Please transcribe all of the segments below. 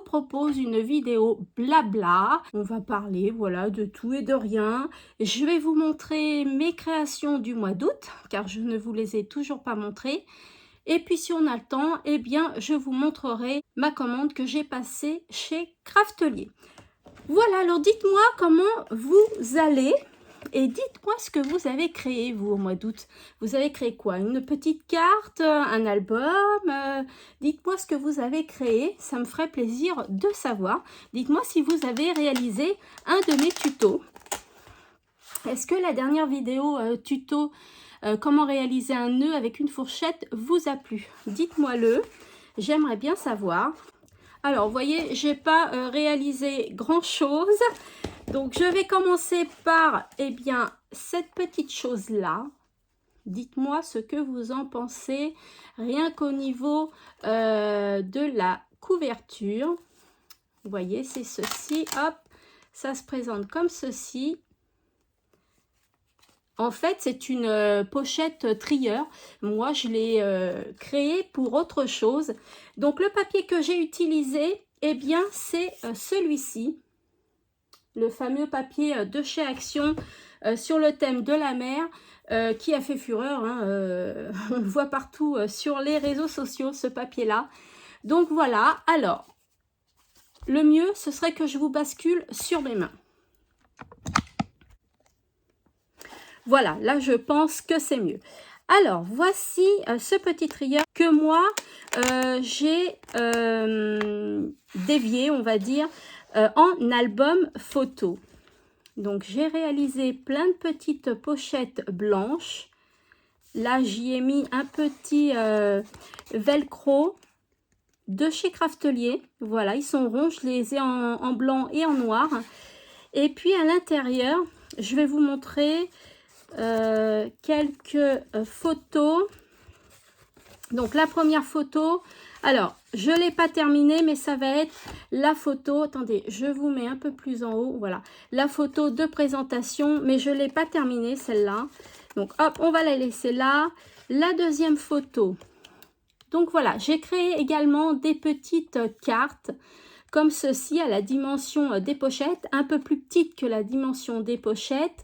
propose une vidéo blabla. On va parler, voilà, de tout et de rien. Je vais vous montrer mes créations du mois d'août, car je ne vous les ai toujours pas montrées. Et puis si on a le temps, eh bien, je vous montrerai ma commande que j'ai passée chez Craftelier. Voilà, alors dites-moi comment vous allez. Et dites-moi ce que vous avez créé, vous, au mois d'août. Vous avez créé quoi? Une petite carte, un album? Dites-moi ce que vous avez créé, ça me ferait plaisir de savoir. Dites-moi si vous avez réalisé un de mes tutos. Est-ce que la dernière vidéo tuto comment réaliser un nœud avec une fourchette vous a plu? Dites-moi-le, j'aimerais bien savoir. Alors, vous voyez, j'ai pas réalisé grand-chose. Donc, je vais commencer par, eh bien, cette petite chose-là. Dites-moi ce que vous en pensez, rien qu'au niveau de la couverture. Vous voyez, c'est ceci, hop, ça se présente comme ceci. En fait, c'est une pochette trieur. Moi, je l'ai créée pour autre chose. Donc, le papier que j'ai utilisé, eh bien, c'est celui-ci. Le fameux papier de chez Action sur le thème de la mer qui a fait fureur. Hein, on le voit partout sur les réseaux sociaux, ce papier-là. Donc, voilà. Alors, le mieux, ce serait que je vous bascule sur mes mains. Voilà, là, je pense que c'est mieux. Alors, voici ce petit trieur que moi, j'ai dévié, on va dire, en album photo. Donc, j'ai réalisé plein de petites pochettes blanches. Là, j'y ai mis un petit velcro de chez Craftelier. Voilà, ils sont ronds, je les ai en blanc et en noir. Et puis, à l'intérieur, je vais vous montrer quelques photos. Donc la première photo, alors je l'ai pas terminée, mais ça va être la photo, attendez, je vous mets un peu plus en haut, voilà, la photo de présentation, mais je l'ai pas terminée celle-là. Donc hop, on va la laisser là. La deuxième photo, donc voilà, j'ai créé également des petites cartes comme ceci à la dimension des pochettes, un peu plus petites que la dimension des pochettes.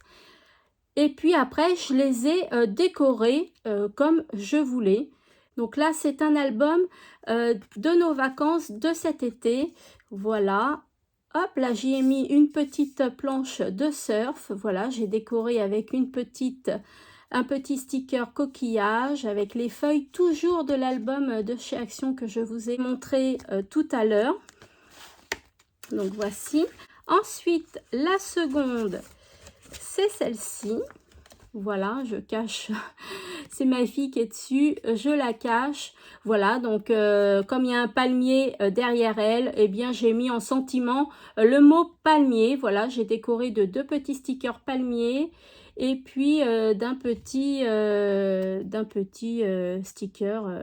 Et puis après, je les ai décorés comme je voulais. Donc là, c'est un album de nos vacances de cet été. Voilà. Hop, là, j'y ai mis une petite planche de surf. Voilà, j'ai décoré avec un petit sticker coquillage avec les feuilles toujours de l'album de chez Action que je vous ai montré tout à l'heure. Donc voici. Ensuite, la seconde, c'est celle-ci. Voilà, je cache, c'est ma fille qui est dessus, je la cache. Voilà, donc comme il y a un palmier derrière elle, eh bien j'ai mis en sentiment le mot palmier. Voilà, j'ai décoré de deux petits stickers palmiers et puis d'un petit sticker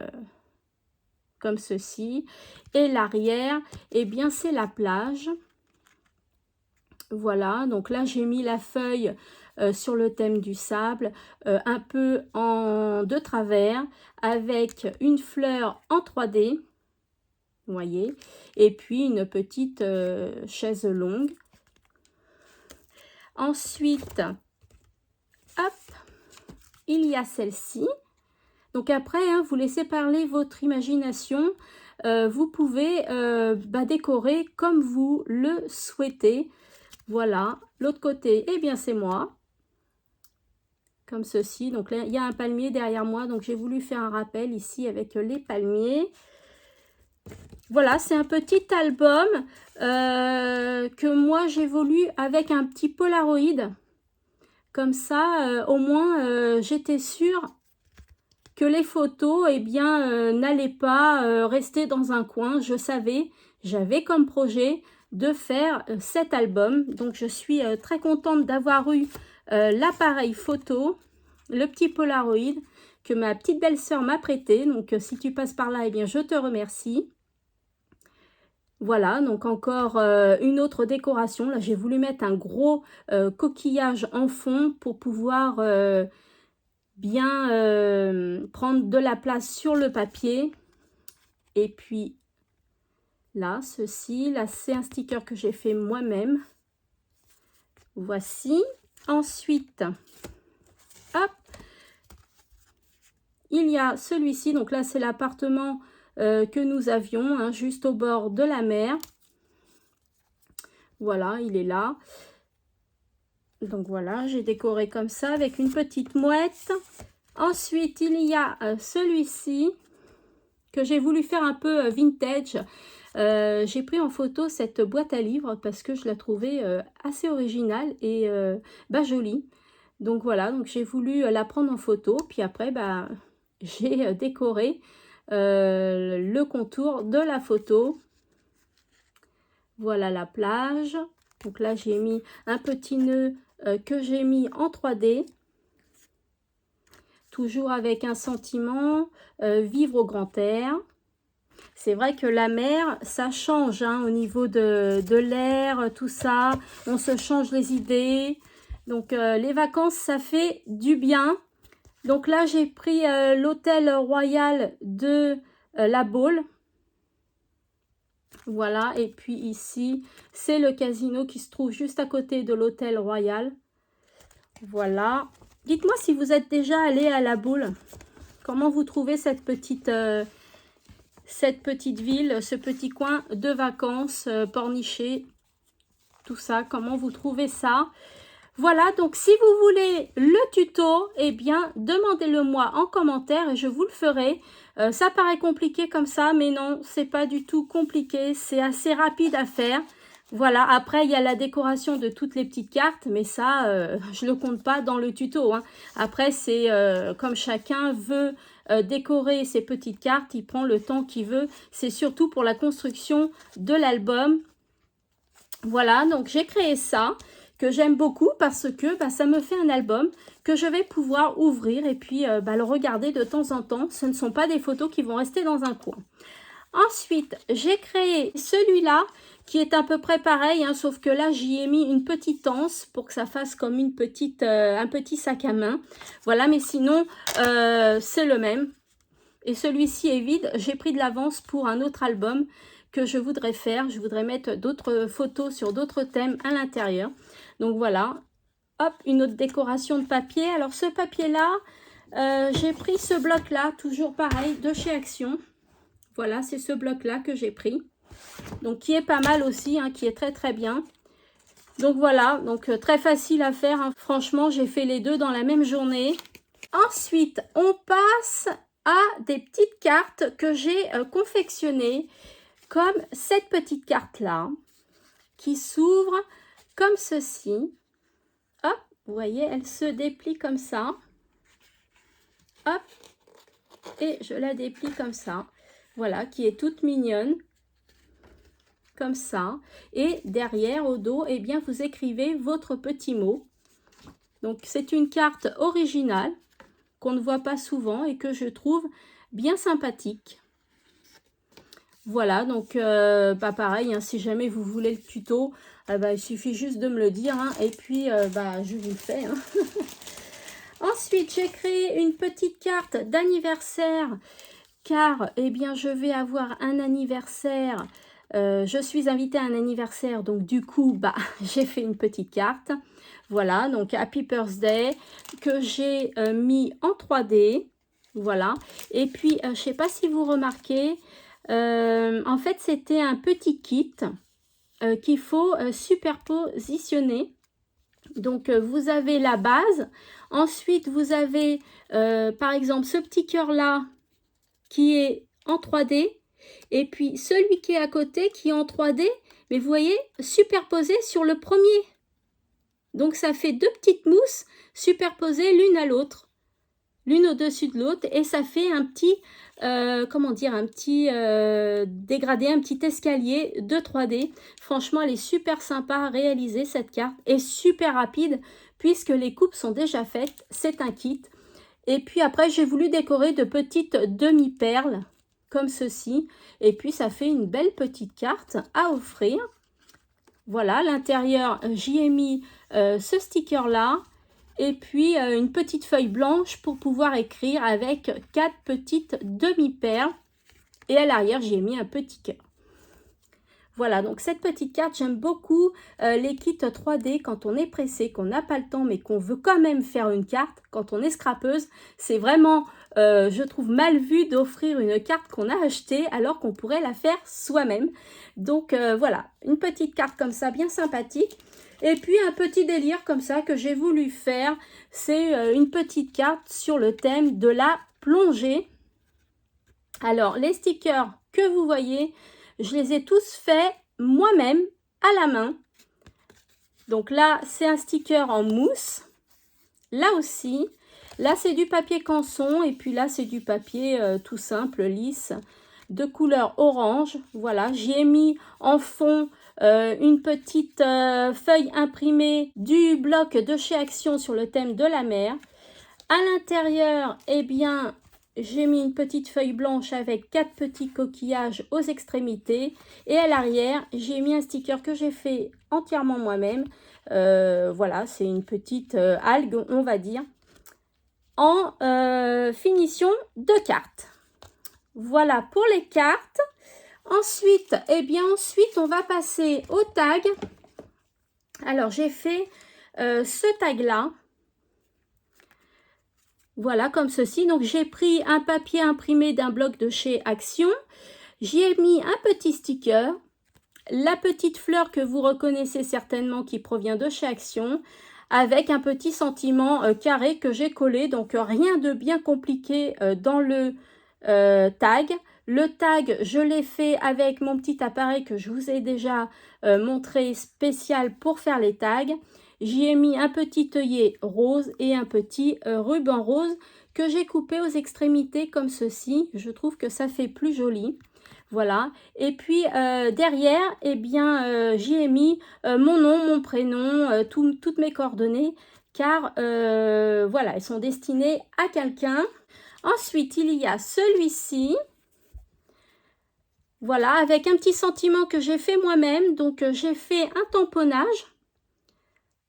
comme ceci. Et l'arrière, eh bien c'est la plage. Voilà, donc là j'ai mis la feuille sur le thème du sable, un peu de travers, avec une fleur en 3D, vous voyez, et puis une petite chaise longue. Ensuite, hop, il y a celle-ci. Donc après, hein, vous laissez parler votre imagination. Vous pouvez décorer comme vous le souhaitez. Voilà, l'autre côté, eh bien c'est moi, comme ceci. Donc là, il y a un palmier derrière moi, donc j'ai voulu faire un rappel ici avec les palmiers. Voilà, c'est un petit album que moi j'ai voulu avec un petit Polaroid. Comme ça, au moins, j'étais sûre que les photos, eh bien, n'allaient pas rester dans un coin. Je savais, j'avais comme projet de faire cet album. Donc, je suis très contente d'avoir eu l'appareil photo, le petit Polaroid que ma petite belle-sœur m'a prêté. Donc, si tu passes par là, eh bien, je te remercie. Voilà, donc encore une autre décoration. Là, j'ai voulu mettre un gros coquillage en fond pour pouvoir bien prendre de la place sur le papier. Et puis, Là, ceci, là, c'est un sticker que j'ai fait moi-même. Voici. Ensuite, hop, il y a celui-ci. Donc là, c'est l'appartement que nous avions, hein, juste au bord de la mer. Voilà, il est là. Donc voilà, j'ai décoré comme ça avec une petite mouette. Ensuite, il y a celui-ci que j'ai voulu faire un peu vintage. J'ai pris en photo cette boîte à livres parce que je la trouvais assez originale et jolie. Donc voilà, donc j'ai voulu la prendre en photo. Puis après, j'ai décoré le contour de la photo. Voilà la plage. Donc là, j'ai mis un petit nœud que j'ai mis en 3D. Toujours avec un sentiment, vivre au grand air. C'est vrai que la mer, ça change hein, au niveau de l'air, tout ça. On se change les idées. Donc, les vacances, ça fait du bien. Donc là, j'ai pris l'hôtel royal de La Baule. Voilà. Et puis ici, c'est le casino qui se trouve juste à côté de l'hôtel royal. Voilà. Dites-moi si vous êtes déjà allé à La Baule. Comment vous trouvez cette petite ville, ce petit coin de vacances, porniché, tout ça, comment vous trouvez ça? Voilà, donc si vous voulez le tuto, eh bien, demandez-le moi en commentaire et je vous le ferai. Ça paraît compliqué comme ça, mais non, c'est pas du tout compliqué, c'est assez rapide à faire. Voilà, après, il y a la décoration de toutes les petites cartes, mais ça, je ne le compte pas dans le tuto, hein. Après, c'est comme chacun veut décorer ses petites cartes, il prend le temps qu'il veut. C'est surtout pour la construction de l'album. Voilà, donc j'ai créé ça, que j'aime beaucoup parce que ça me fait un album que je vais pouvoir ouvrir et puis le regarder de temps en temps. Ce ne sont pas des photos qui vont rester dans un coin. Ensuite, j'ai créé celui-là qui est à peu près pareil, hein, sauf que là, j'y ai mis une petite anse pour que ça fasse comme une petite, un petit sac à main. Voilà, mais sinon, c'est le même. Et celui-ci est vide. J'ai pris de l'avance pour un autre album que je voudrais faire. Je voudrais mettre d'autres photos sur d'autres thèmes à l'intérieur. Donc voilà, hop, une autre décoration de papier. Alors ce papier-là, j'ai pris ce bloc-là, toujours pareil, de chez Action. Voilà, c'est ce bloc-là que j'ai pris. Donc, qui est pas mal aussi, hein, qui est très très bien. Donc, voilà, donc très facile à faire. Hein. Franchement, j'ai fait les deux dans la même journée. Ensuite, on passe à des petites cartes que j'ai confectionnées. Comme cette petite carte-là, qui s'ouvre comme ceci. Hop, vous voyez, elle se déplie comme ça. Hop, et je la déplie comme ça. Voilà, qui est toute mignonne, comme ça. Et derrière, au dos, eh bien, vous écrivez votre petit mot. Donc, c'est une carte originale qu'on ne voit pas souvent et que je trouve bien sympathique. Voilà, donc, pareil, hein, si jamais vous voulez le tuto, il suffit juste de me le dire. Hein, et puis, je vous le fais. Hein. Ensuite, j'ai créé une petite carte d'anniversaire. Car, eh bien, je vais avoir un anniversaire. Je suis invitée à un anniversaire. Donc, du coup, j'ai fait une petite carte. Voilà, donc Happy Birthday que j'ai mis en 3D. Voilà. Et puis, je ne sais pas si vous remarquez, en fait, c'était un petit kit qu'il faut superpositionner. Donc, vous avez la base. Ensuite, vous avez, par exemple, ce petit cœur-là, qui est en 3D, et puis celui qui est à côté qui est en 3D, mais vous voyez, superposé sur le premier. Donc ça fait deux petites mousses superposées l'une à l'autre, l'une au-dessus de l'autre, et ça fait un petit, dégradé, un petit escalier de 3D. Franchement, elle est super sympa à réaliser cette carte, et super rapide, puisque les coupes sont déjà faites, c'est un kit. Et puis après, j'ai voulu décorer de petites demi-perles, comme ceci. Et puis, ça fait une belle petite carte à offrir. Voilà, à l'intérieur, j'y ai mis ce sticker-là. Et puis, une petite feuille blanche pour pouvoir écrire avec 4 petites demi-perles. Et à l'arrière, j'y ai mis un petit cœur. Voilà, donc cette petite carte, j'aime beaucoup les kits 3D quand on est pressé, qu'on n'a pas le temps, mais qu'on veut quand même faire une carte. Quand on est scrapeuse, c'est vraiment, je trouve, mal vu d'offrir une carte qu'on a achetée alors qu'on pourrait la faire soi-même. Donc voilà, une petite carte comme ça, bien sympathique. Et puis un petit délire comme ça que j'ai voulu faire, c'est une petite carte sur le thème de la plongée. Alors, les stickers que vous voyez, je les ai tous faits moi-même à la main. Donc là, c'est un sticker en mousse. Là aussi, là, c'est du papier canson. Et puis là, c'est du papier tout simple, lisse, de couleur orange. Voilà, j'y ai mis en fond une petite feuille imprimée du bloc de chez Action sur le thème de la mer. À l'intérieur, eh bien, j'ai mis une petite feuille blanche avec 4 petits coquillages aux extrémités. Et à l'arrière, j'ai mis un sticker que j'ai fait entièrement moi-même. Voilà, c'est une petite algue, on va dire, en finition de carte. Voilà pour les cartes. Ensuite, eh bien, on va passer au tag. Alors, j'ai fait ce tag-là. Voilà, comme ceci. Donc, j'ai pris un papier imprimé d'un bloc de chez Action. J'y ai mis un petit sticker. La petite fleur que vous reconnaissez certainement qui provient de chez Action. Avec un petit sentiment carré que j'ai collé. Donc, rien de bien compliqué dans le tag. Le tag, je l'ai fait avec mon petit appareil que je vous ai déjà montré, spécial pour faire les tags. J'y ai mis un petit œillet rose et un petit ruban rose que j'ai coupé aux extrémités comme ceci. Je trouve que ça fait plus joli. Voilà. Et puis derrière, eh bien, j'y ai mis mon nom, mon prénom, toutes mes coordonnées, car voilà, elles sont destinées à quelqu'un. Ensuite, il y a celui-ci. Voilà, avec un petit sentiment que j'ai fait moi-même. Donc, j'ai fait un tamponnage.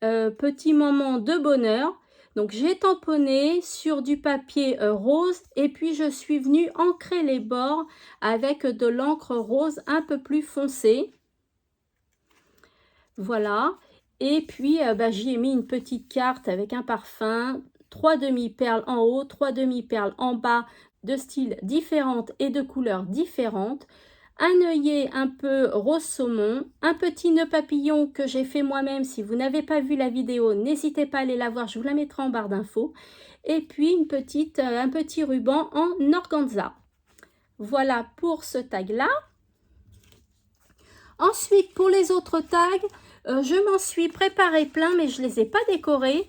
Petit moment de bonheur. Donc, j'ai tamponné sur du papier rose. Et puis, je suis venue ancrer les bords avec de l'encre rose un peu plus foncée. Voilà. Et puis, j'y ai mis une petite carte avec un parfum. 3 demi-perles en haut, 3 demi-perles en bas, de styles différentes et de couleurs différentes. Un œillet un peu rose saumon, un petit nœud papillon que j'ai fait moi-même. Si vous n'avez pas vu la vidéo, n'hésitez pas à aller la voir, je vous la mettrai en barre d'infos. Et puis un petit ruban en organza. Voilà pour ce tag-là. Ensuite, pour les autres tags, je m'en suis préparé plein, mais je ne les ai pas décorés.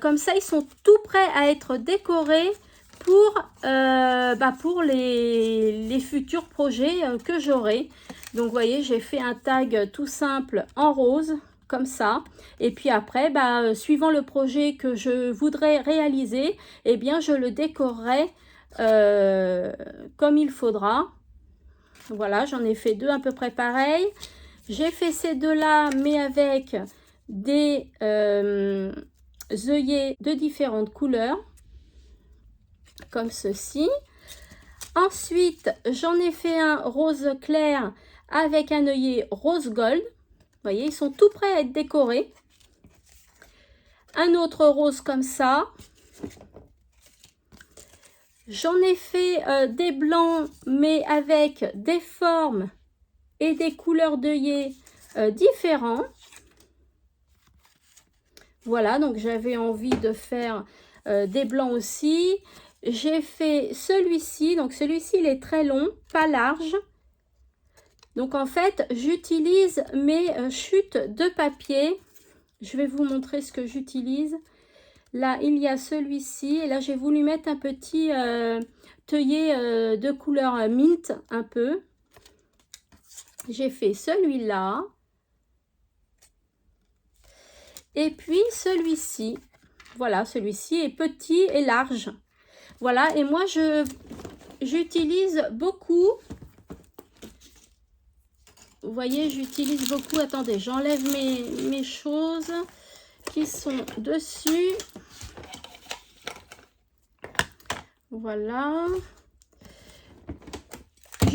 Comme ça, ils sont tout prêts à être décorés pour les futurs projets que j'aurai. Donc, vous voyez, j'ai fait un tag tout simple en rose, comme ça. Et puis après, suivant le projet que je voudrais réaliser, eh bien, je le décorerai comme il faudra. Voilà, j'en ai fait deux à peu près pareils. J'ai fait ces deux-là, mais avec des œillets de différentes couleurs, comme ceci. Ensuite, j'en ai fait un rose clair avec un œillet rose gold. Vous voyez, ils sont tout prêts à être décorés. Un autre rose comme ça. J'en ai fait des blancs, mais avec des formes et des couleurs d'œillets différents. Voilà, donc j'avais envie de faire des blancs aussi. J'ai fait celui-ci. Donc celui-ci, il est très long, pas large. Donc en fait, j'utilise mes chutes de papier. Je vais vous montrer ce que j'utilise. Là, il y a celui-ci. Et là, j'ai voulu mettre un petit œillet de couleur mint, un peu. J'ai fait celui-là. Et puis celui-ci. Voilà, celui-ci est petit et large. Voilà, et moi, j'utilise beaucoup. Vous voyez, j'utilise beaucoup. Attendez, j'enlève mes choses qui sont dessus.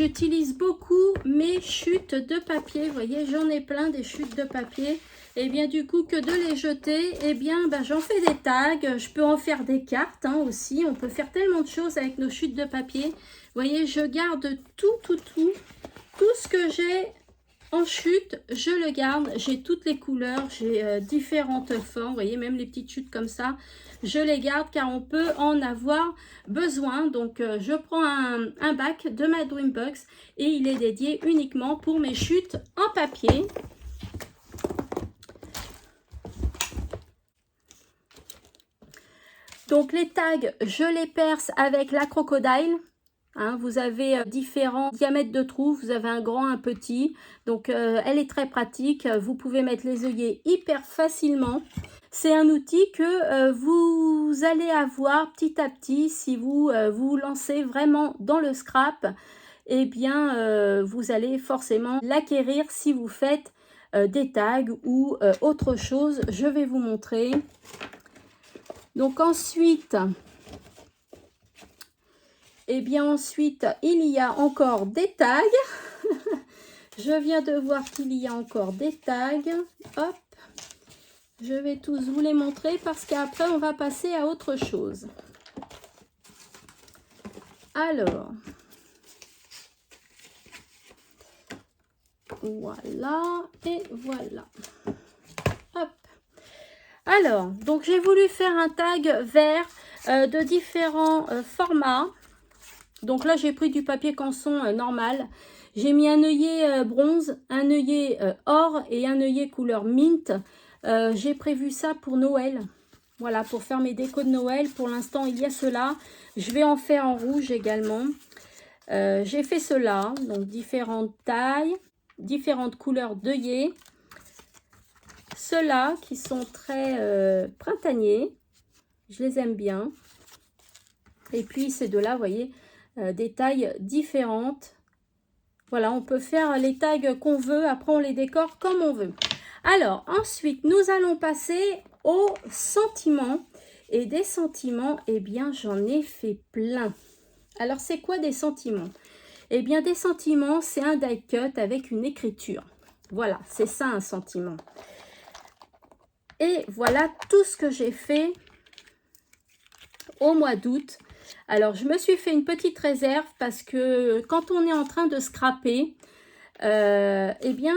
j'utilise beaucoup mes chutes de papier. Vous voyez, j'en ai plein des chutes de papier. Et bien du coup, que de les jeter, et bien j'en fais des tags. Je peux en faire des cartes hein, aussi. On peut faire tellement de choses avec nos chutes de papier. Vous voyez, je garde tout ce que j'ai en chute, je le garde. J'ai toutes les couleurs, j'ai différentes formes. Vous voyez, même les petites chutes comme ça, je les garde car on peut en avoir besoin. Donc, je prends un bac de ma Dreambox et il est dédié uniquement pour mes chutes en papier. Donc, les tags, je les perce avec la Crocodile. Hein, vous avez différents diamètres de trous, vous avez un grand, un petit, donc elle est très pratique, vous pouvez mettre les œillets hyper facilement. C'est un outil que vous allez avoir petit à petit si vous vous lancez vraiment dans le scrap, et bien vous allez forcément l'acquérir si vous faites des tags ou autre chose. Je vais vous montrer. Donc ensuite... Et bien ensuite, il y a encore des tags. Je viens de voir qu'il y a encore des tags. Hop. Je vais tous vous les montrer parce qu'après, on va passer à autre chose. Alors. Voilà. Et voilà. Hop. Alors, donc j'ai voulu faire un tag vert de différents formats. Donc là, j'ai pris du papier canson normal. J'ai mis un œillet bronze, un œillet or et un œillet couleur mint. J'ai prévu ça pour Noël. Voilà, pour faire mes décos de Noël. Pour l'instant, il y a cela. Je vais en faire en rouge également. J'ai fait cela. Donc, différentes tailles, différentes couleurs d'œillets. Ceux-là qui sont très printaniers. Je les aime bien. Et puis, ces deux-là, vous voyez... des tailles différentes. Voilà, on peut faire les tags qu'on veut. Après, on les décore comme on veut. Alors, ensuite, nous allons passer aux sentiments. Et des sentiments, eh bien, j'en ai fait plein. Alors, c'est quoi des sentiments? Eh bien, des sentiments, c'est un die cut avec une écriture. Voilà, c'est ça un sentiment. Et voilà tout ce que j'ai fait au mois d'août. Alors, je me suis fait une petite réserve parce que quand on est en train de scraper, eh bien,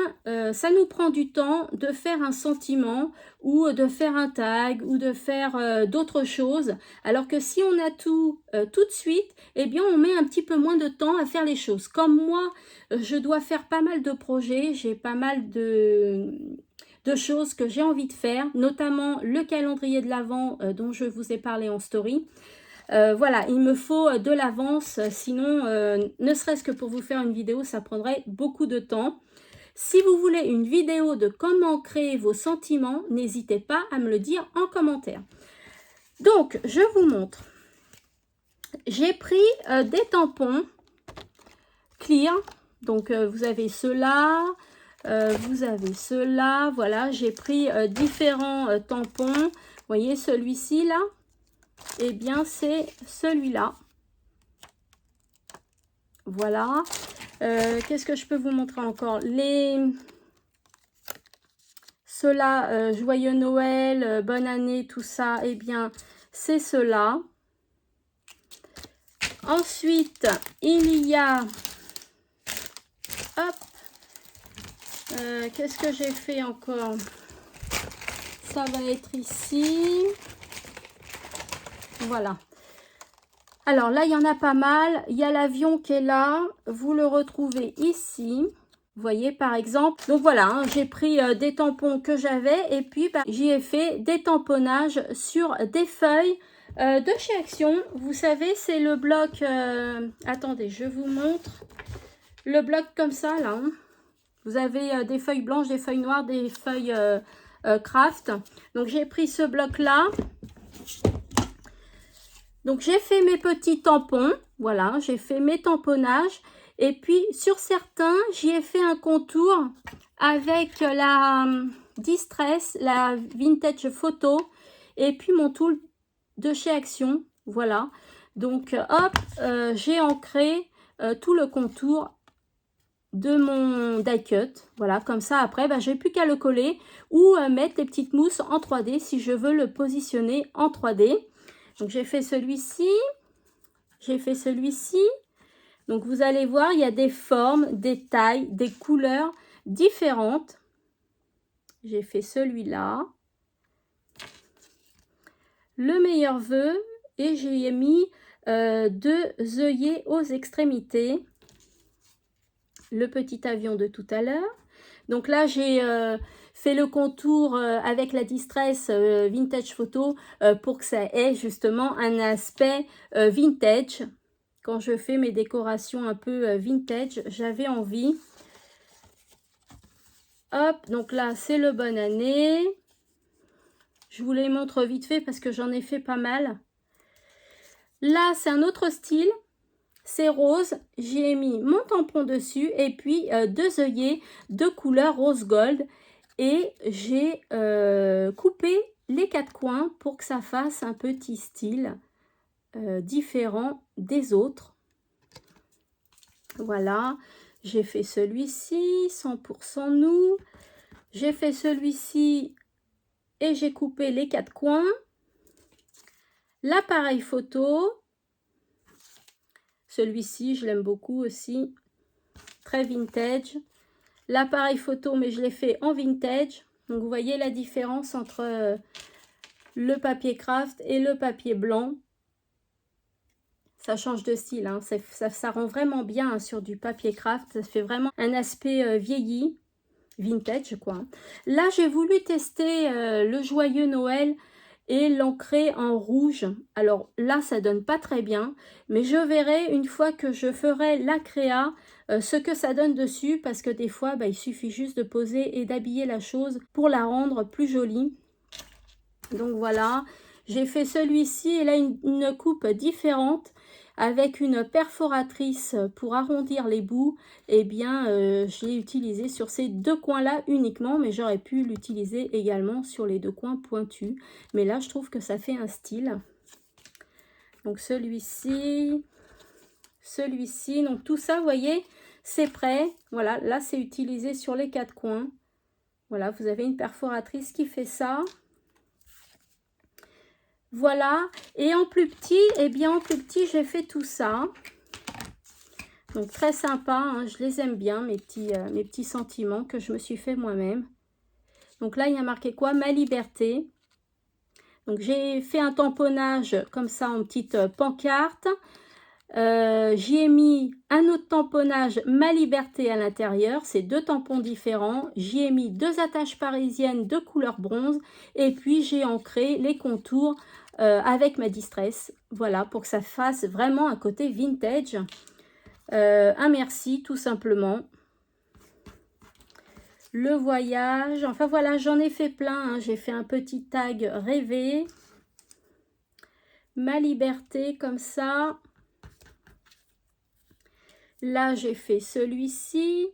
ça nous prend du temps de faire un sentiment ou de faire un tag ou de faire d'autres choses. Alors que si on a tout de suite, eh bien, on met un petit peu moins de temps à faire les choses. Comme moi, je dois faire pas mal de projets, j'ai pas mal de choses que j'ai envie de faire, notamment le calendrier de l'Avent dont je vous ai parlé en story. Voilà, il me faut de l'avance, sinon, ne serait-ce que pour vous faire une vidéo, ça prendrait beaucoup de temps. Si vous voulez une vidéo de comment créer vos sentiments, n'hésitez pas à me le dire en commentaire. Donc, je vous montre. J'ai pris des tampons clear. Donc, vous avez ceux-là, vous avez ceux-là. Voilà, j'ai pris différents tampons. Vous voyez celui-ci là? Eh bien, c'est celui-là. Voilà. Qu'est-ce que je peux vous montrer encore? Ceux-là, joyeux Noël, bonne année, tout ça, eh bien, c'est ceux-là. Ensuite, il y a... Hop. Qu'est-ce que j'ai fait encore? Ça va être ici. Voilà. Alors là, il y en a pas mal. Il y a l'avion qui est là. Vous le retrouvez ici. Vous voyez, par exemple. Donc voilà, hein, j'ai pris des tampons que j'avais. Et puis, j'y ai fait des tamponnages sur des feuilles de chez Action. Vous savez, c'est le bloc... attendez, je vous montre. Le bloc comme ça, là. Hein. Vous avez des feuilles blanches, des feuilles noires, des feuilles craft. Donc, j'ai pris ce bloc-là. Donc, j'ai fait mes petits tampons. Voilà, j'ai fait mes tamponnages. Et puis, sur certains, j'y ai fait un contour avec la Distress, la Vintage Photo. Et puis, mon tool de chez Action. Voilà. Donc, hop, j'ai ancré tout le contour de mon die cut. Voilà, comme ça après, bah, j'ai plus qu'à le coller ou mettre des petites mousses en 3D si je veux le positionner en 3D. Donc j'ai fait celui-ci, j'ai fait celui-ci. Donc vous allez voir, il y a des formes, des tailles, des couleurs différentes. J'ai fait celui-là. Le meilleur vœu, et j'ai mis 2 œillets aux extrémités. Le petit avion de tout à l'heure. Donc là, j'ai fait le contour avec la Distress Vintage Photo pour que ça ait justement un aspect vintage. Quand je fais mes décorations un peu vintage, j'avais envie. Hop, donc là, c'est le bonne année. Je vous les montre vite fait parce que j'en ai fait pas mal. Là, c'est un autre style. C'est rose. J'ai mis mon tampon dessus et puis 2 œillets de couleur rose gold. Et j'ai coupé les 4 coins pour que ça fasse un petit style différent des autres. Voilà, j'ai fait celui-ci, 100% nous. J'ai fait celui-ci et j'ai coupé les 4 coins. L'appareil photo, celui-ci, je l'aime beaucoup aussi, très vintage. L'appareil photo, mais je l'ai fait en vintage. Donc, vous voyez la différence entre le papier craft et le papier blanc. Ça change de style, hein. Ça rend vraiment bien hein, sur du papier craft. Ça fait vraiment un aspect vieilli, vintage quoi. Là, j'ai voulu tester le joyeux Noël et l'ancrer en rouge. Alors là, ça donne pas très bien, mais je verrai une fois que je ferai la créa ce que ça donne dessus, parce que des fois, bah, il suffit juste de poser et d'habiller la chose pour la rendre plus jolie. Donc voilà, j'ai fait celui-ci et là une coupe différente avec une perforatrice pour arrondir les bouts. Eh bien, je l'ai utilisé sur ces 2 coins-là uniquement, mais j'aurais pu l'utiliser également sur les 2 coins pointus. Mais là, je trouve que ça fait un style. Donc celui-ci, donc tout ça, vous voyez, c'est prêt. Voilà, là, c'est utilisé sur les 4 coins. Voilà, vous avez une perforatrice qui fait ça. Voilà, et en plus petit, eh bien en plus petit, j'ai fait tout ça. Donc très sympa, hein, je les aime bien, mes petits sentiments que je me suis fait moi-même. Donc là, il y a marqué quoi? Ma liberté. Donc j'ai fait un tamponnage comme ça en petite pancarte. J'y ai mis un autre tamponnage Ma liberté à l'intérieur, c'est 2 tampons différents. J'y ai mis 2 attaches parisiennes de couleur bronze et puis j'ai ancré les contours avec ma Distress, voilà, pour que ça fasse vraiment un côté vintage. Un merci tout simplement. Le voyage, enfin voilà, j'en ai fait plein, hein. J'ai fait un petit tag rêvé, Ma liberté comme ça. Là, j'ai fait celui-ci.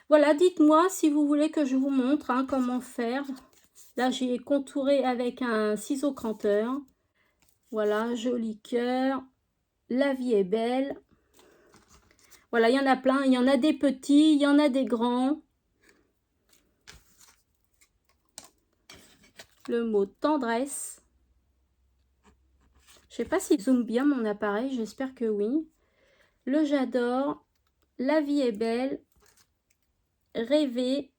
Voilà, dites-moi si vous voulez que je vous montre hein, comment faire. Là, j'ai contouré avec un ciseau cranteur. Voilà, joli cœur. La vie est belle. Voilà, il y en a plein. Il y en a des petits, il y en a des grands. Le mot tendresse. Je ne sais pas s'il zoome bien mon appareil, j'espère que oui. Le j'adore. La vie est belle. Rêver.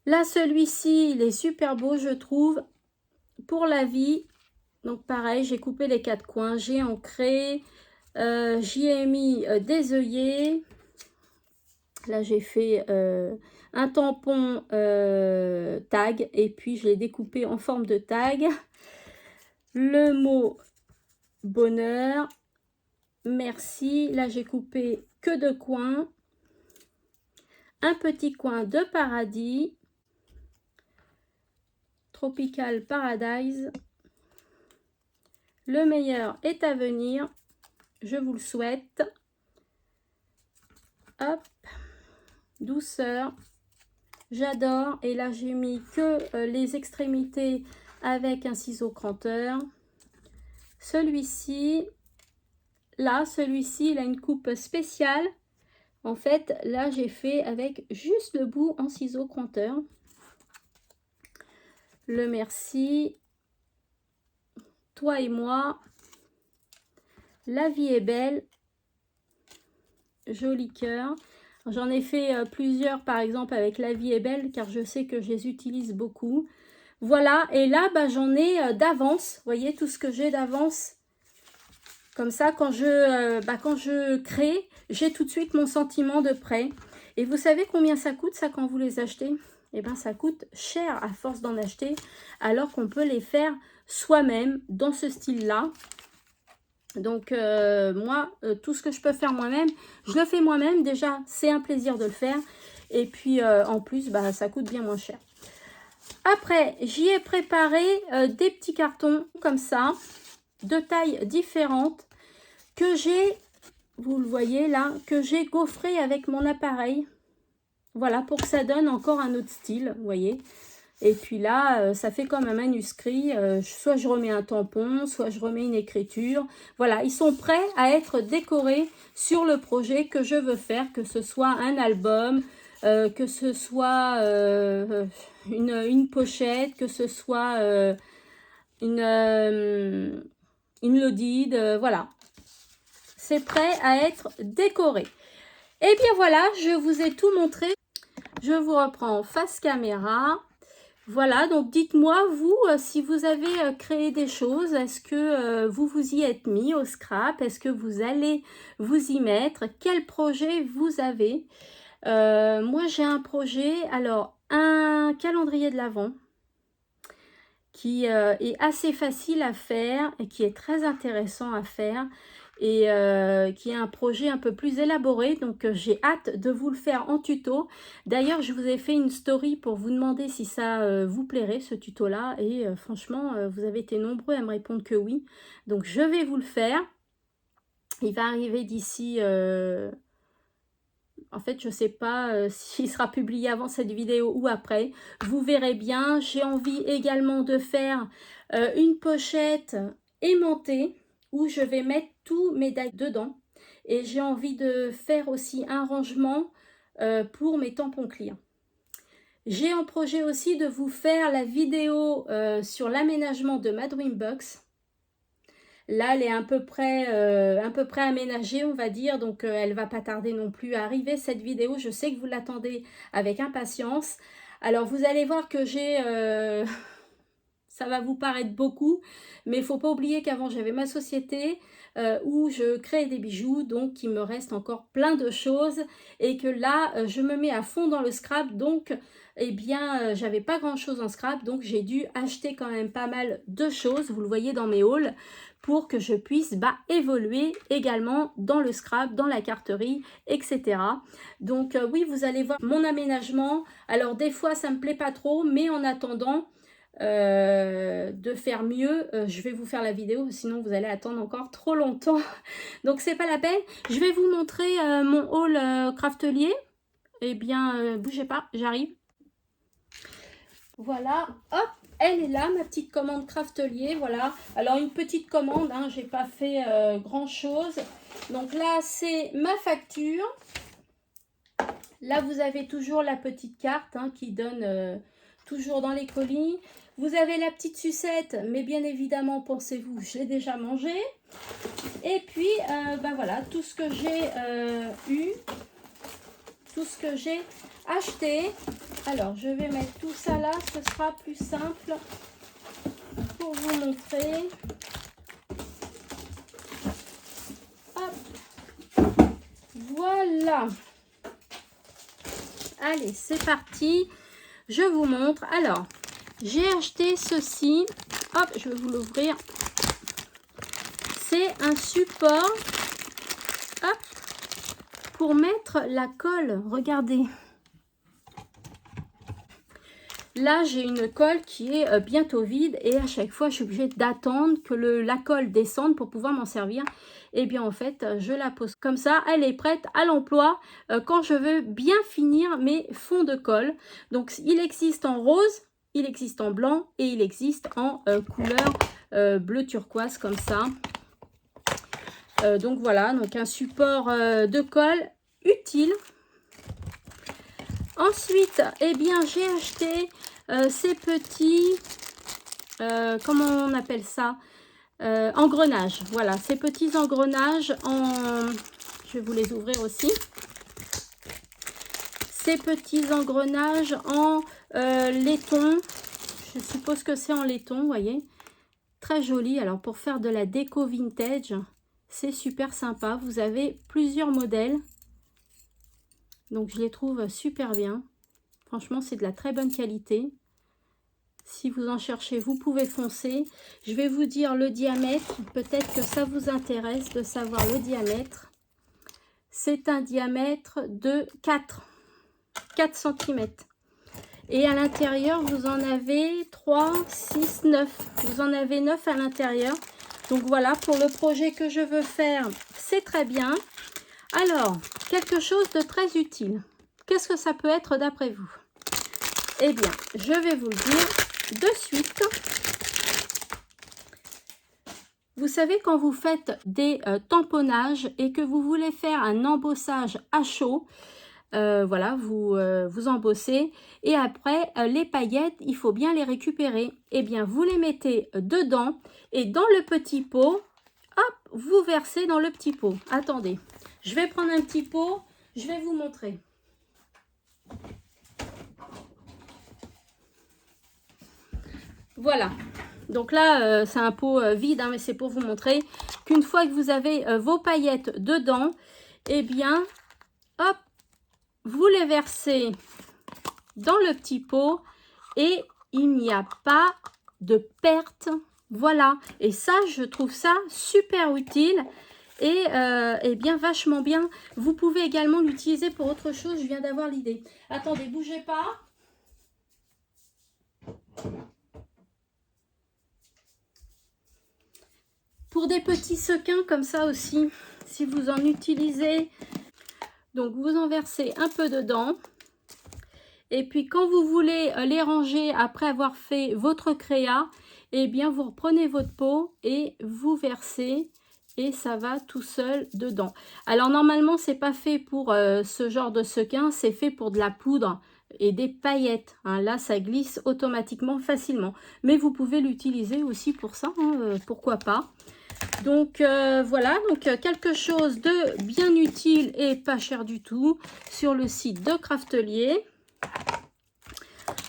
Là, celui-ci, il est super beau, je trouve. Pour la vie, donc pareil, j'ai coupé les 4 coins, j'ai ancré, j'y ai mis des œillets. Là, j'ai fait un tampon tag et puis je l'ai découpé en forme de tag. Le mot bonheur, merci. Là, j'ai coupé que 2 coins. Un petit coin de paradis. Tropical Paradise. Le meilleur est à venir. Je vous le souhaite. Hop. Douceur. J'adore. Et là, j'ai mis que les extrémités avec un ciseau cranteur. Celui-ci. là, celui-ci, il a une coupe spéciale. En fait, là, j'ai fait avec juste le bout en ciseau cranteur. Le merci. Toi et moi. La vie est belle. Joli cœur. J'en ai fait plusieurs, par exemple, avec La vie est belle, car je sais que je les utilise beaucoup. Voilà, et là, bah, j'en ai d'avance. Vous voyez, tout ce que j'ai d'avance. Comme ça, quand je crée, j'ai tout de suite mon sentiment de prêt. Et vous savez combien ça coûte, ça, quand vous les achetez? Eh bien, ça coûte cher à force d'en acheter, alors qu'on peut les faire soi-même, dans ce style-là. Donc, moi, tout ce que je peux faire moi-même, je le fais moi-même. Déjà, c'est un plaisir de le faire. Et puis, en plus, bah, ça coûte bien moins cher. Après, j'y ai préparé des petits cartons comme ça, de tailles différentes, que j'ai, vous le voyez là, que j'ai gaufré avec mon appareil. Voilà, pour que ça donne encore un autre style, vous voyez. Et puis là, ça fait comme un manuscrit. Soit je remets un tampon, soit je remets une écriture. Voilà, ils sont prêts à être décorés sur le projet que je veux faire, que ce soit un album, que ce soit une pochette, que ce soit une lodide, voilà. C'est prêt à être décoré. Et bien voilà, je vous ai tout montré. Je vous reprends face caméra. Voilà, donc dites-moi, vous, si vous avez créé des choses, est-ce que vous vous y êtes mis au scrap? Est-ce que vous allez vous y mettre? Quel projet vous avez? Moi, j'ai un projet, alors, un calendrier de l'Avent qui est assez facile à faire et qui est très intéressant à faire et qui est un projet un peu plus élaboré. Donc, j'ai hâte de vous le faire en tuto. D'ailleurs, je vous ai fait une story pour vous demander si ça vous plairait, ce tuto-là. Et franchement, vous avez été nombreux à me répondre que oui. Donc, je vais vous le faire. Il va arriver d'ici... En fait, je ne sais pas s'il sera publié avant cette vidéo ou après. Vous verrez bien. J'ai envie également de faire une pochette aimantée où je vais mettre tous mes dates dedans. Et j'ai envie de faire aussi un rangement pour mes tampons clients. J'ai en projet aussi de vous faire la vidéo sur l'aménagement de ma Dreambox. Là, elle est à peu près aménagée, on va dire. Donc, elle ne va pas tarder non plus à arriver, cette vidéo. Je sais que vous l'attendez avec impatience. Alors, vous allez voir que j'ai... ça va vous paraître beaucoup. Mais il ne faut pas oublier qu'avant, j'avais ma société où je crée des bijoux. Donc, il me reste encore plein de choses. Et que là, je me mets à fond dans le scrap. Donc, eh bien, j'avais pas grand-chose en scrap. Donc, j'ai dû acheter quand même pas mal de choses. Vous le voyez dans mes hauls, pour que je puisse évoluer également dans le scrap, dans la carterie, etc. Donc oui, vous allez voir mon aménagement. Alors des fois, ça ne me plaît pas trop, mais en attendant de faire mieux, je vais vous faire la vidéo, sinon vous allez attendre encore trop longtemps. Donc c'est pas la peine. Je vais vous montrer mon haul craftelier. Eh bien, bougez pas, j'arrive. Voilà, hop, elle est là, ma petite commande craftelier, voilà. Alors, une petite commande, hein, j'ai pas fait grand chose. Donc là, c'est ma facture. Là, vous avez toujours la petite carte hein, qui donne toujours dans les colis. Vous avez la petite sucette, mais bien évidemment, pensez-vous, je l'ai déjà mangé. Et puis, voilà, tout ce que j'ai eu, tout ce que j'ai acheté. Alors, je vais mettre tout ça là, ce sera plus simple pour vous montrer. Hop. Voilà. Allez, c'est parti. Je vous montre. Alors, j'ai acheté ceci. Hop, je vais vous l'ouvrir. C'est un support. Hop. Pour mettre la colle. Regardez. Là, j'ai une colle qui est bientôt vide et à chaque fois, je suis obligée d'attendre que la colle descende pour pouvoir m'en servir. Et bien, en fait, je la pose comme ça. Elle est prête à l'emploi quand je veux bien finir mes fonds de colle. Donc, il existe en rose, il existe en blanc et il existe en couleur bleu turquoise comme ça. Donc voilà, donc un support de colle utile. Ensuite, eh bien, j'ai acheté ces petits, comment on appelle ça, engrenages. Voilà, ces petits engrenages en... Je vais vous les ouvrir aussi. Ces petits engrenages en laiton. Je suppose que c'est en laiton, vous voyez. Très joli. Alors, pour faire de la déco vintage, c'est super sympa. Vous avez plusieurs modèles. Donc, je les trouve super bien. Franchement, c'est de la très bonne qualité. Si vous en cherchez, vous pouvez foncer. Je vais vous dire le diamètre. Peut-être que ça vous intéresse de savoir le diamètre. C'est un diamètre de 4 cm. Et à l'intérieur, vous en avez 3, 6, 9. Vous en avez 9 à l'intérieur. Donc voilà, pour le projet que je veux faire, c'est très bien. Alors, quelque chose de très utile. Qu'est-ce que ça peut être d'après vous? Eh bien, je vais vous le dire de suite. Vous savez, quand vous faites des tamponnages et que vous voulez faire un embossage à chaud, voilà, vous embossez et après, les paillettes, il faut bien les récupérer. Eh bien, vous les mettez dedans et dans le petit pot, hop, vous versez dans le petit pot. Attendez, je vais prendre un petit pot, je vais vous montrer. Voilà, donc là, c'est un pot vide, hein, mais c'est pour vous montrer qu'une fois que vous avez vos paillettes dedans, eh bien, hop, vous les versez dans le petit pot et il n'y a pas de perte. Voilà, et ça, je trouve ça super utile et bien vachement bien. Vous pouvez également l'utiliser pour autre chose, je viens d'avoir l'idée. Attendez, bougez pas. Pour des petits sequins comme ça aussi, si vous en utilisez, donc vous en versez un peu dedans. Et puis quand vous voulez les ranger après avoir fait votre créa, eh bien vous reprenez votre pot et vous versez et ça va tout seul dedans. Alors normalement c'est pas fait pour ce genre de sequin, c'est fait pour de la poudre et des paillettes. Hein. Là ça glisse automatiquement facilement. Mais vous pouvez l'utiliser aussi pour ça, hein, pourquoi pas. Donc voilà, donc quelque chose de bien utile et pas cher du tout sur le site de Craftelier.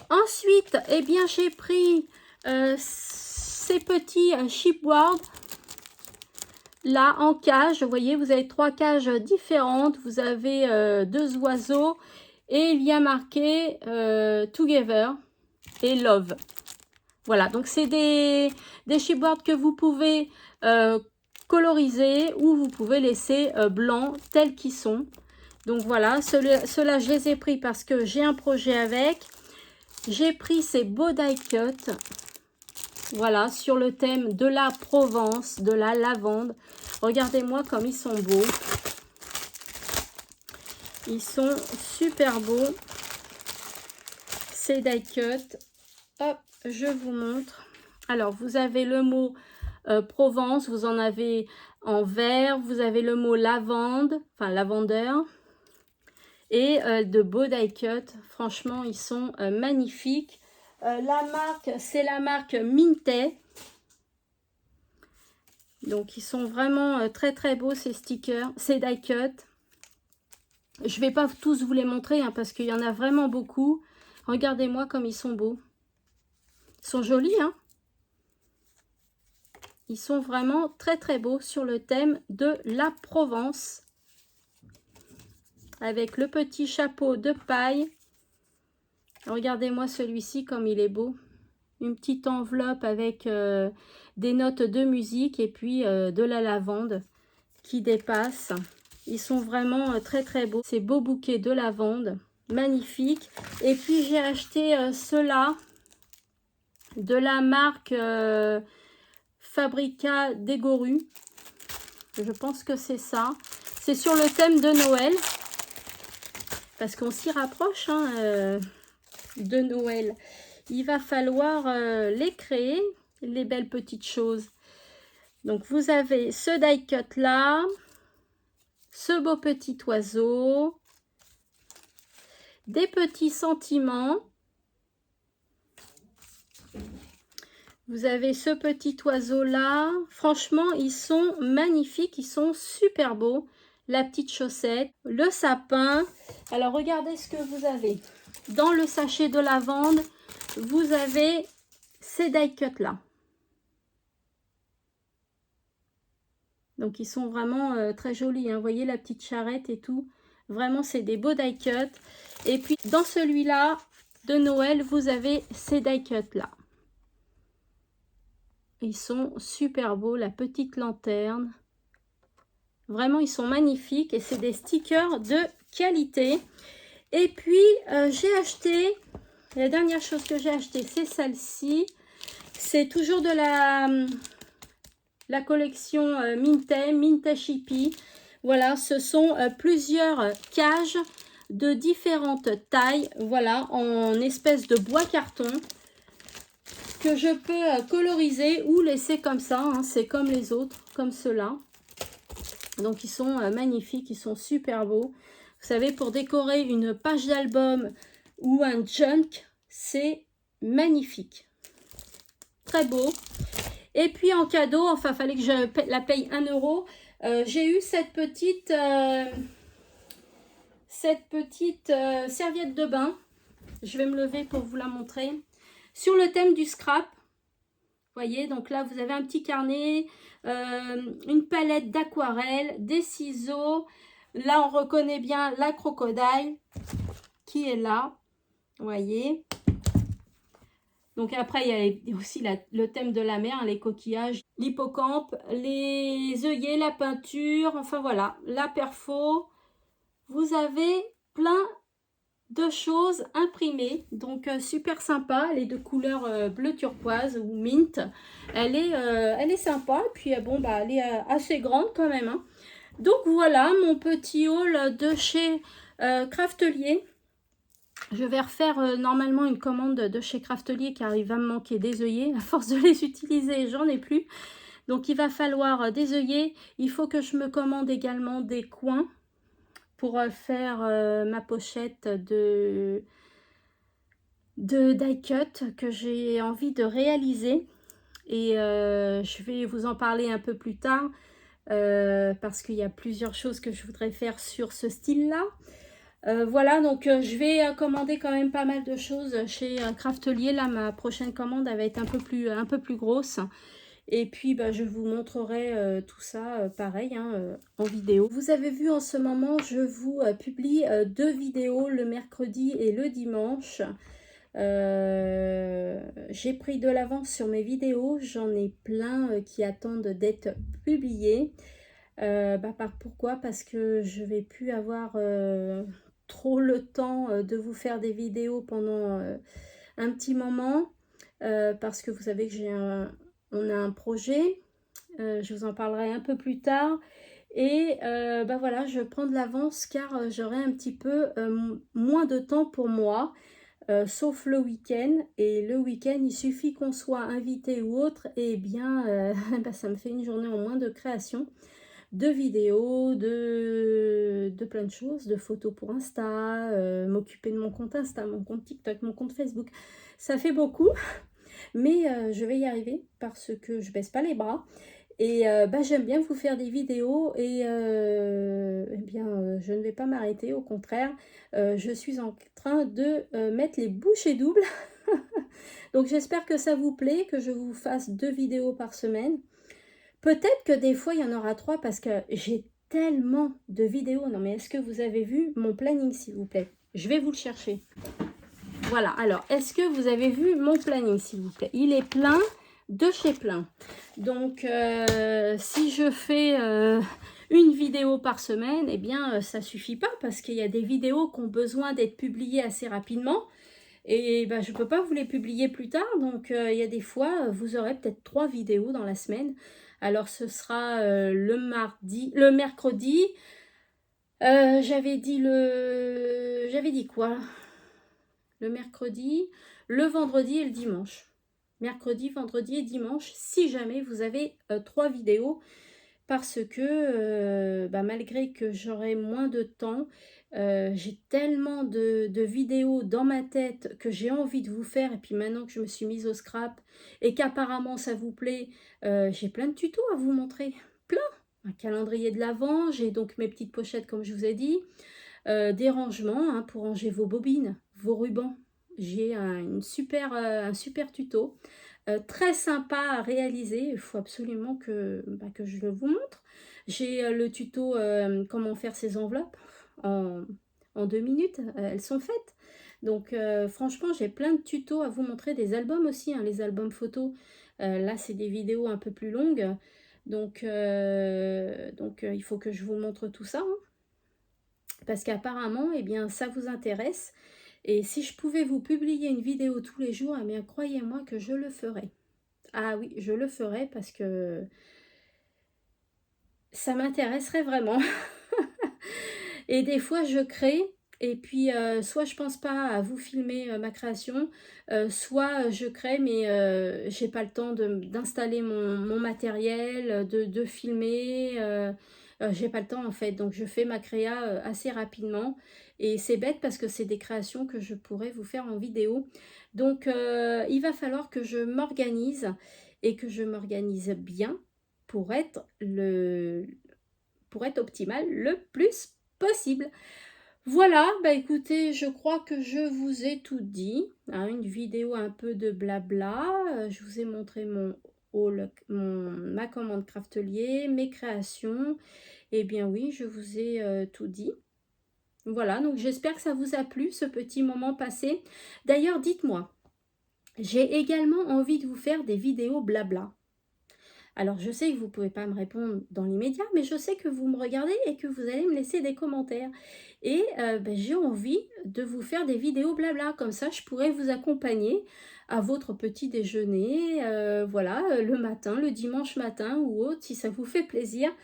Ensuite, eh bien, j'ai pris ces petits chipboards là en cage. Vous voyez, vous avez 3 cages différentes. Vous avez 2 oiseaux et il y a marqué Together et Love. Voilà, donc c'est des chipboards que vous pouvez coloriser ou vous pouvez laisser blancs tels qu'ils sont. Donc voilà, ceux-là, je les ai pris parce que j'ai un projet avec. J'ai pris ces beaux die cut, voilà, sur le thème de la Provence, de la lavande. Regardez-moi comme ils sont beaux. Ils sont super beaux, ces die cut. Hop, je vous montre. Alors, vous avez le mot Provence, vous en avez en vert, vous avez le mot lavande, enfin lavandeur. Et de beaux die cut, franchement ils sont magnifiques. La marque, c'est la marque Minté. Donc ils sont vraiment très très beaux ces stickers, ces die cut. Je ne vais pas tous vous les montrer hein, parce qu'il y en a vraiment beaucoup. Regardez-moi comme ils sont beaux. Ils sont jolis, hein. Ils sont vraiment très très beaux sur le thème de la Provence. Avec le petit chapeau de paille. Regardez-moi celui-ci comme il est beau. Une petite enveloppe avec des notes de musique et puis de la lavande qui dépasse. Ils sont vraiment très très beaux. Ces beaux bouquets de lavande, magnifiques. Et puis j'ai acheté ceux-là de la marque Fabrica Degoru. Je pense que c'est ça. C'est sur le thème de Noël. Parce qu'on s'y rapproche hein, de Noël. Il va falloir les créer, les belles petites choses. Donc vous avez ce die cut là, ce beau petit oiseau, des petits sentiments. Vous avez ce petit oiseau là. Franchement, ils sont magnifiques, ils sont super beaux. La petite chaussette, le sapin. Alors regardez ce que vous avez. Dans le sachet de lavande, vous avez ces die cut là. Donc ils sont vraiment très jolis, hein. Vous voyez la petite charrette et tout. Vraiment, c'est des beaux die cut. Et puis dans celui-là de Noël, vous avez ces die cut là. Ils sont super beaux, la petite lanterne. Vraiment, ils sont magnifiques et c'est des stickers de qualité. Et puis, j'ai acheté, la dernière chose que j'ai acheté, c'est celle-ci. C'est toujours de la collection Minté Chippy. Voilà, ce sont plusieurs cages de différentes tailles. Voilà, en espèce de bois carton que je peux coloriser ou laisser comme ça, hein. C'est comme les autres, comme ceux-là. Donc ils sont magnifiques, ils sont super beaux. Vous savez, pour décorer une page d'album ou un junk, c'est magnifique. Très beau. Et puis en cadeau, enfin, il fallait que je la paye 1 €. J'ai eu cette petite serviette de bain. Je vais me lever pour vous la montrer. Sur le thème du scrap. Vous voyez, donc là, vous avez un petit carnet, une palette d'aquarelle, des ciseaux. Là, on reconnaît bien la crocodile qui est là. Vous voyez. Donc après, il y a aussi le thème de la mer, hein, les coquillages, l'hippocampe, les œillets, la peinture. Enfin voilà, la perfo. Vous avez plein de choses imprimées, donc super sympa. Elle est de couleur bleu turquoise ou mint. Elle est sympa, et puis bon, bah, elle est assez grande quand même, hein. Donc voilà mon petit haul de chez Craftelier. Je vais refaire normalement une commande de chez Craftelier car il va me manquer des œillets. À force de les utiliser, j'en ai plus. Donc il va falloir des œillets. Il faut que je me commande également des coins pour faire ma pochette de die cut que j'ai envie de réaliser. Et je vais vous en parler un peu plus tard parce qu'il y a plusieurs choses que je voudrais faire sur ce style-là. Voilà, donc je vais commander quand même pas mal de choses chez Craftelier. Là, ma prochaine commande, elle va être un peu plus grosse. Et puis, bah, je vous montrerai tout ça, pareil, hein, en vidéo. Vous avez vu, en ce moment, je vous publie 2 vidéos, le mercredi et le dimanche. J'ai pris de l'avance sur mes vidéos. J'en ai plein qui attendent d'être publiées. Pourquoi? Parce que je vais plus avoir trop le temps de vous faire des vidéos pendant un petit moment. Parce que vous savez que on a un projet, je vous en parlerai un peu plus tard. Et voilà, je prends de l'avance car j'aurai un petit peu moins de temps pour moi, sauf le week-end. Et le week-end, il suffit qu'on soit invité ou autre, et bien ça me fait une journée en moins de création, de vidéos, de plein de choses, de photos pour Insta, m'occuper de mon compte Insta, mon compte TikTok, mon compte Facebook. Ça fait beaucoup. Mais je vais y arriver parce que je baisse pas les bras. Et j'aime bien vous faire des vidéos et je ne vais pas m'arrêter. Au contraire, je suis en train de mettre les bouchées doubles. Donc j'espère que ça vous plaît, que je vous fasse 2 vidéos par semaine. Peut-être que des fois, il y en aura 3 parce que j'ai tellement de vidéos. Non mais est-ce que vous avez vu mon planning, s'il vous plaît? Je vais vous le chercher. Voilà, alors, est-ce que vous avez vu mon planning, s'il vous plaît? Il est plein de chez plein. Donc, si je fais une vidéo par semaine, eh bien, ça suffit pas parce qu'il y a des vidéos qui ont besoin d'être publiées assez rapidement. Et je ne peux pas vous les publier plus tard. Donc, il y a des fois, vous aurez peut-être 3 vidéos dans la semaine. Alors, ce sera le mercredi. J'avais dit quoi? Le mercredi, le vendredi et le dimanche. mercredi, vendredi et dimanche, si jamais vous avez 3 vidéos. Parce que malgré que j'aurai moins de temps, j'ai tellement de vidéos dans ma tête que j'ai envie de vous faire. Et puis maintenant que je me suis mise au scrap et qu'apparemment ça vous plaît, j'ai plein de tutos à vous montrer. Plein! Un calendrier de l'Avent, j'ai donc mes petites pochettes comme je vous ai dit. Des rangements hein, pour ranger vos bobines, vos rubans. J'ai un super tuto. Très sympa à réaliser, il faut absolument que je le vous montre. J'ai le tuto comment faire ces enveloppes en 2 minutes, elles sont faites. Donc franchement, j'ai plein de tutos à vous montrer, des albums aussi, hein, les albums photos. Là, c'est des vidéos un peu plus longues. Donc il faut que je vous montre tout ça. Hein, parce qu'apparemment, eh bien, ça vous intéresse. Et si je pouvais vous publier une vidéo tous les jours, eh bien, croyez-moi que je le ferais. Ah oui, je le ferai parce que ça m'intéresserait vraiment. Et des fois, je crée et puis soit je pense pas à vous filmer ma création, soit je crée mais j'ai pas le temps d'installer mon matériel, de filmer. J'ai pas le temps en fait, donc je fais ma créa assez rapidement. Et c'est bête parce que c'est des créations que je pourrais vous faire en vidéo. Donc il va falloir que je m'organise et que je m'organise bien pour être optimal le plus possible. Voilà, bah écoutez, je crois que je vous ai tout dit, hein, une vidéo un peu de blabla. Je vous ai montré mon haul, ma commande Craftelier, mes créations. Eh bien oui, je vous ai tout dit. Voilà, donc j'espère que ça vous a plu, ce petit moment passé. D'ailleurs, dites-moi, j'ai également envie de vous faire des vidéos blabla. Alors, je sais que vous ne pouvez pas me répondre dans l'immédiat, mais je sais que vous me regardez et que vous allez me laisser des commentaires. Et j'ai envie de vous faire des vidéos blabla. Comme ça, je pourrais vous accompagner à votre petit déjeuner, voilà, le matin, le dimanche matin ou autre, si ça vous fait plaisir.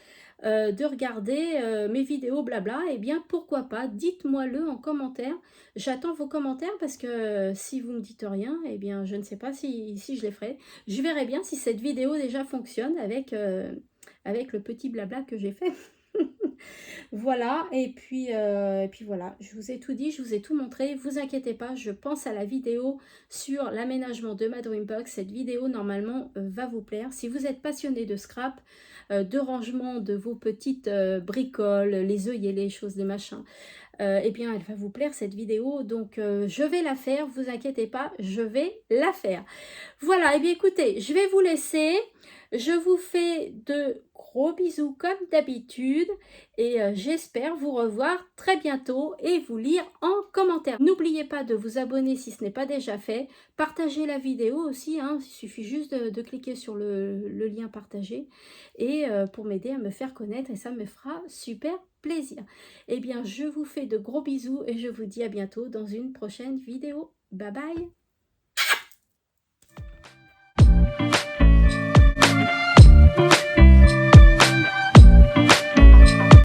De regarder mes vidéos blabla, eh bien pourquoi pas, dites-moi-le en commentaire. J'attends vos commentaires parce que si vous ne me dites rien, eh bien je ne sais pas si je les ferai. Je verrai bien si cette vidéo déjà fonctionne avec le petit blabla que j'ai fait. Voilà, et puis voilà, je vous ai tout dit, je vous ai tout montré. Vous inquiétez pas, je pense à la vidéo sur l'aménagement de ma Dreambox. Cette vidéo, normalement, va vous plaire. Si vous êtes passionné de scrap, de rangement de vos petites bricoles, les œillets, les choses, les machins, eh bien, elle va vous plaire, cette vidéo. Donc, je vais la faire, vous inquiétez pas, je vais la faire. Voilà, et bien écoutez, je vais vous laisser. Je vous fais de gros bisous comme d'habitude et j'espère vous revoir très bientôt et vous lire en commentaire. N'oubliez pas de vous abonner si ce n'est pas déjà fait. Partagez la vidéo aussi, hein, il suffit juste de cliquer sur le lien partagé et pour m'aider à me faire connaître et ça me fera super plaisir. Eh bien, je vous fais de gros bisous et je vous dis à bientôt dans une prochaine vidéo. Bye bye!